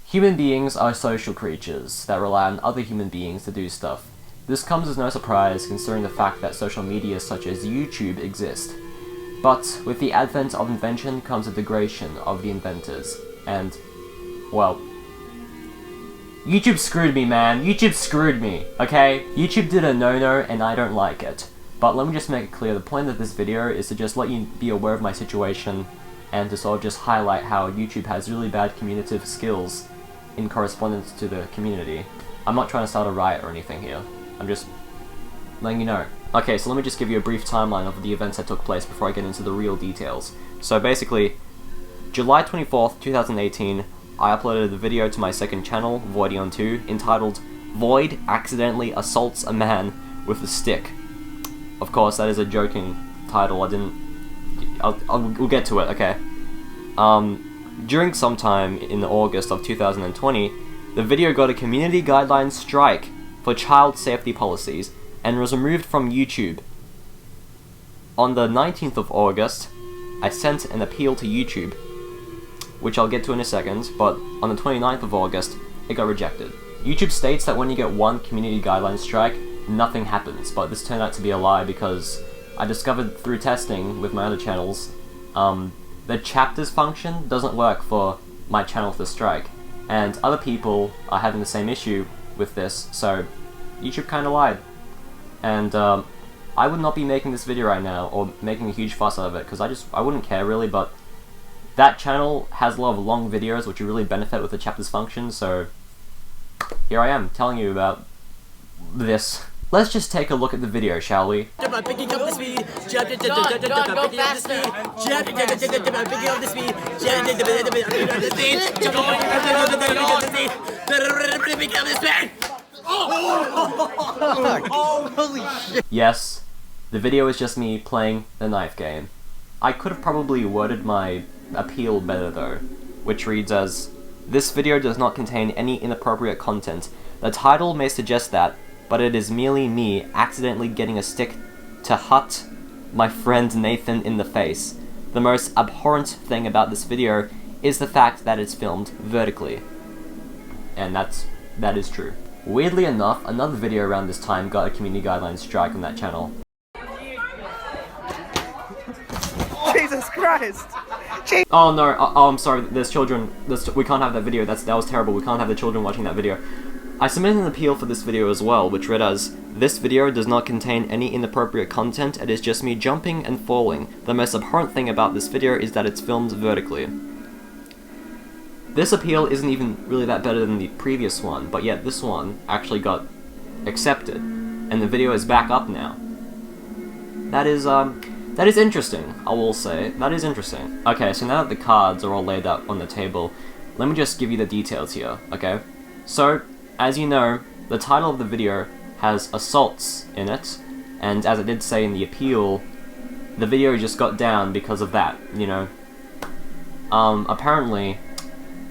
Human beings are social creatures that rely on other human beings to do stuff. This comes as no surprise considering the fact that social media such as YouTube exist. But with the advent of invention comes a degradation of the inventors, and, well, YouTube screwed me, man. YouTube screwed me, okay? YouTube did a no-no and I don't like it. But let me just make it clear, the point of this video is to just let you be aware of my situation and to sort of just highlight how YouTube has really bad communicative skills in correspondence to the community. I'm not trying to start a riot or anything here. I'm just letting you know. Okay, so let me just give you a brief timeline of the events that took place before I get into the real details. So basically, July 24th, 2018, I uploaded a video to my second channel, Voidion2, entitled Void Accidentally Assaults a Man with a Stick. Of course, that is a joking title, we'll get to it, okay. During some time in August of 2020, the video got a community guidelines strike for child safety policies and was removed from YouTube. On the 19th of August, I sent an appeal to YouTube, which I'll get to in a second, but on the 29th of August, it got rejected. YouTube states that when you get one community guidelines strike, nothing happens, but this turned out to be a lie because I discovered through testing with my other channels, the chapters function doesn't work for my channel to strike, and other people are having the same issue with this, so YouTube kinda lied. And I would not be making this video right now, or making a huge fuss out of it, because I wouldn't care really, but that channel has a lot of long videos which would really benefit with the chapters function, so here I am, telling you about this. Let's just take a look at the video, shall we? Holy shit! Yes, the video is just me playing the knife game. I could have probably worded my appeal better though, which reads as, "This video does not contain any inappropriate content. The title may suggest that, but it is merely me accidentally getting a stick to hut my friend Nathan in the face. The most abhorrent thing about this video is the fact that it's filmed vertically." And that is true. Weirdly enough, another video around this time got a community guidelines strike on that channel. Jesus Christ! Oh no, I'm sorry, there's children, we can't have that video, that was terrible, we can't have the children watching that video. I submitted an appeal for this video as well, which read as, "This video does not contain any inappropriate content, it is just me jumping and falling. The most abhorrent thing about this video is that it's filmed vertically." This appeal isn't even really that better than the previous one, but yet this one actually got accepted, and the video is back up now. That is interesting, I will say. That is interesting. Okay, so now that the cards are all laid out on the table, let me just give you the details here, okay? So, as you know, the title of the video has assaults in it, and as it did say in the appeal, the video just got down because of that, you know. Apparently,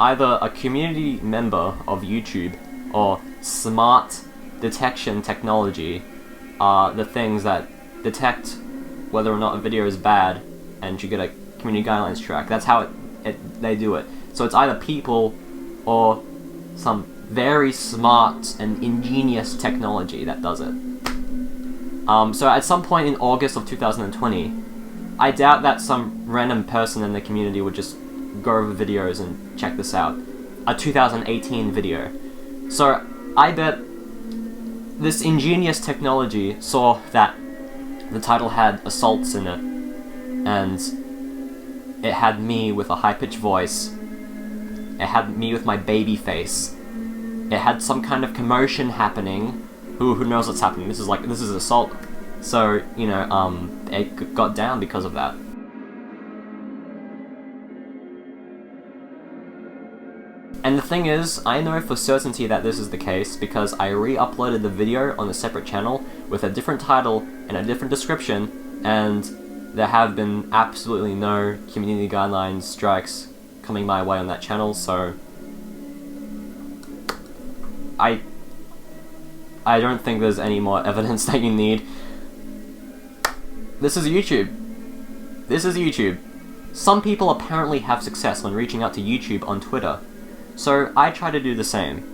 either a community member of YouTube or smart detection technology are the things that detect whether or not a video is bad and should get a community guidelines track. That's how they do it. So it's either people or some very smart and ingenious technology that does it. So at some point in August of 2020, I doubt that some random person in the community would just go over videos and check this out. A 2018 video. So I bet this ingenious technology saw that the title had assaults in it, and it had me with a high-pitched voice, it had me with my baby face, it had some kind of commotion happening. Who knows what's happening? This is assault. So, you know, it got down because of that. And the thing is, I know for certainty that this is the case because I re-uploaded the video on a separate channel with a different title and a different description, and there have been absolutely no community guidelines strikes coming my way on that channel, so I don't think there's any more evidence that you need. This is YouTube. This is YouTube. Some people apparently have success when reaching out to YouTube on Twitter. so I try to do the same.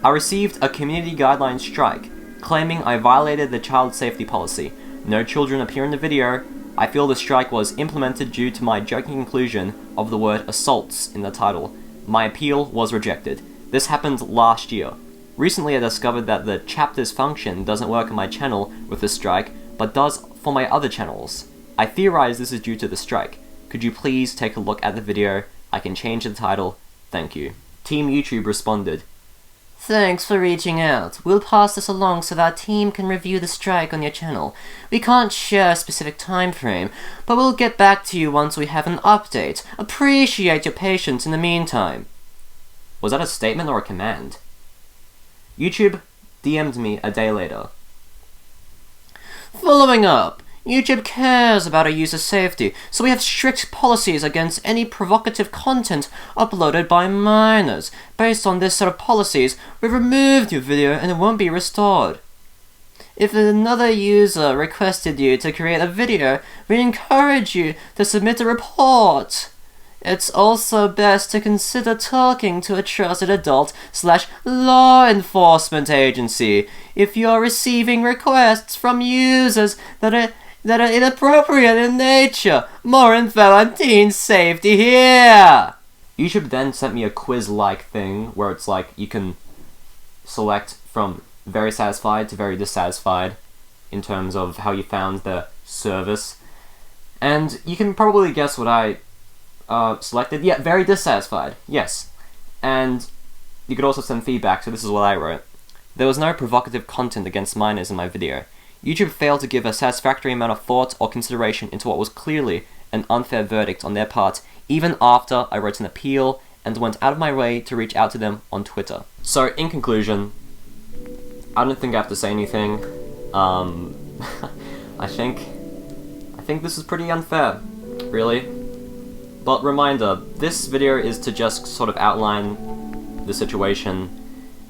I received a community guidelines strike, claiming I violated the child safety policy. No children appear in the video. I feel the strike was implemented due to my joking inclusion of the word assaults in the title. My appeal was rejected. This happened last year. Recently I discovered that the chapters function doesn't work on my channel with the strike, but does for my other channels. I theorize this is due to the strike. Could you please take a look at the video? I can change the title. Thank you. Team YouTube responded, "Thanks for reaching out. We'll pass this along so that our team can review the strike on your channel. We can't share a specific time frame, but we'll get back to you once we have an update. Appreciate your patience in the meantime." Was that a statement or a command? YouTube DM'd me a day later. "Following up, YouTube cares about our user safety, so we have strict policies against any provocative content uploaded by minors. Based on this set of policies, we've removed your video and it won't be restored. If another user requested you to create a video, we encourage you to submit a report. It's also best to consider talking to a trusted adult/law enforcement agency if you're receiving requests from users that are inappropriate in nature. More info on teen safety here." YouTube then sent me a quiz-like thing where it's like you can select from very satisfied to very dissatisfied in terms of how you found the service. And you can probably guess what I selected. Yeah, very dissatisfied. Yes. And you could also send feedback, so this is what I wrote. "There was no provocative content against minors in my video. YouTube failed to give a satisfactory amount of thought or consideration into what was clearly an unfair verdict on their part, even after I wrote an appeal and went out of my way to reach out to them on Twitter." So, in conclusion, I don't think I have to say anything. I think this is pretty unfair, really. But reminder, this video is to just sort of outline the situation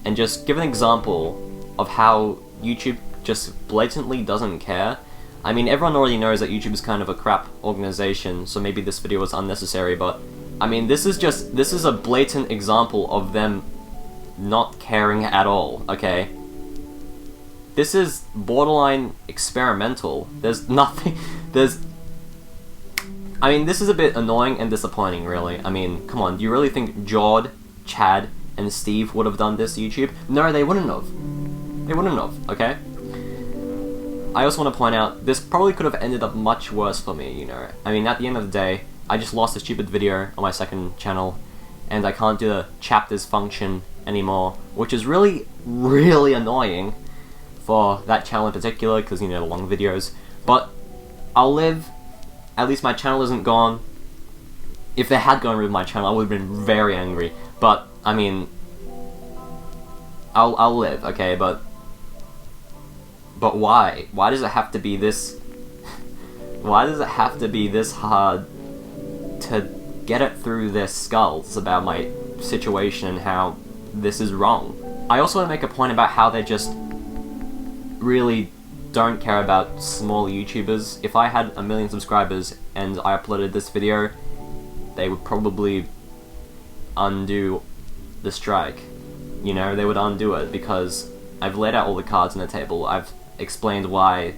and just give an example of how YouTube just blatantly doesn't care. I mean, everyone already knows that YouTube is kind of a crap organization, so maybe this video was unnecessary, but I mean, this is a blatant example of them not caring at all, okay? This is borderline experimental. I mean, this is a bit annoying and disappointing, really. I mean, come on, do you really think Jord, Chad, and Steve would have done this, YouTube? No, they wouldn't have. They wouldn't have, okay? I also want to point out, this probably could have ended up much worse for me, you know? I mean, at the end of the day, I just lost a stupid video on my second channel, and I can't do the chapters function anymore, which is really, really annoying for that channel in particular, because, you know, the long videos. But I'll live. At least my channel isn't gone. If they had gone rid of my channel, I would have been very angry. But, I mean, I'll live, okay? But why? Why does it have to be this? Why does it have to be this hard to get it through their skulls about my situation and how this is wrong? I also want to make a point about how they just really don't care about small YouTubers. If I had 1 million subscribers and I uploaded this video, they would probably undo the strike. You know, they would undo it because I've laid out all the cards on the table. I've explained why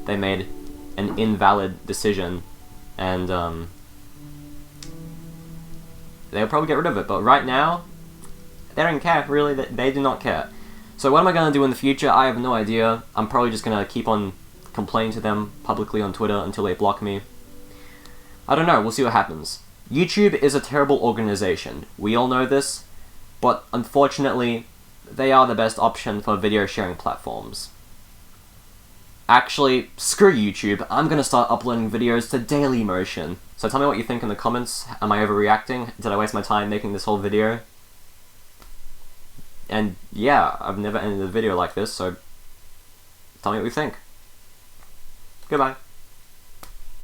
they made an invalid decision, and they would probably get rid of it. But right now, they don't care, really. They do not care. So what am I going to do in the future? I have no idea. I'm probably just going to keep on complaining to them publicly on Twitter until they block me. I don't know, we'll see what happens. YouTube is a terrible organization. We all know this, but unfortunately, they are the best option for video sharing platforms. Actually, screw YouTube. I'm going to start uploading videos to Dailymotion. So tell me what you think in the comments. Am I overreacting? Did I waste my time making this whole video? And yeah, I've never ended a video like this, so tell me what you think. Goodbye.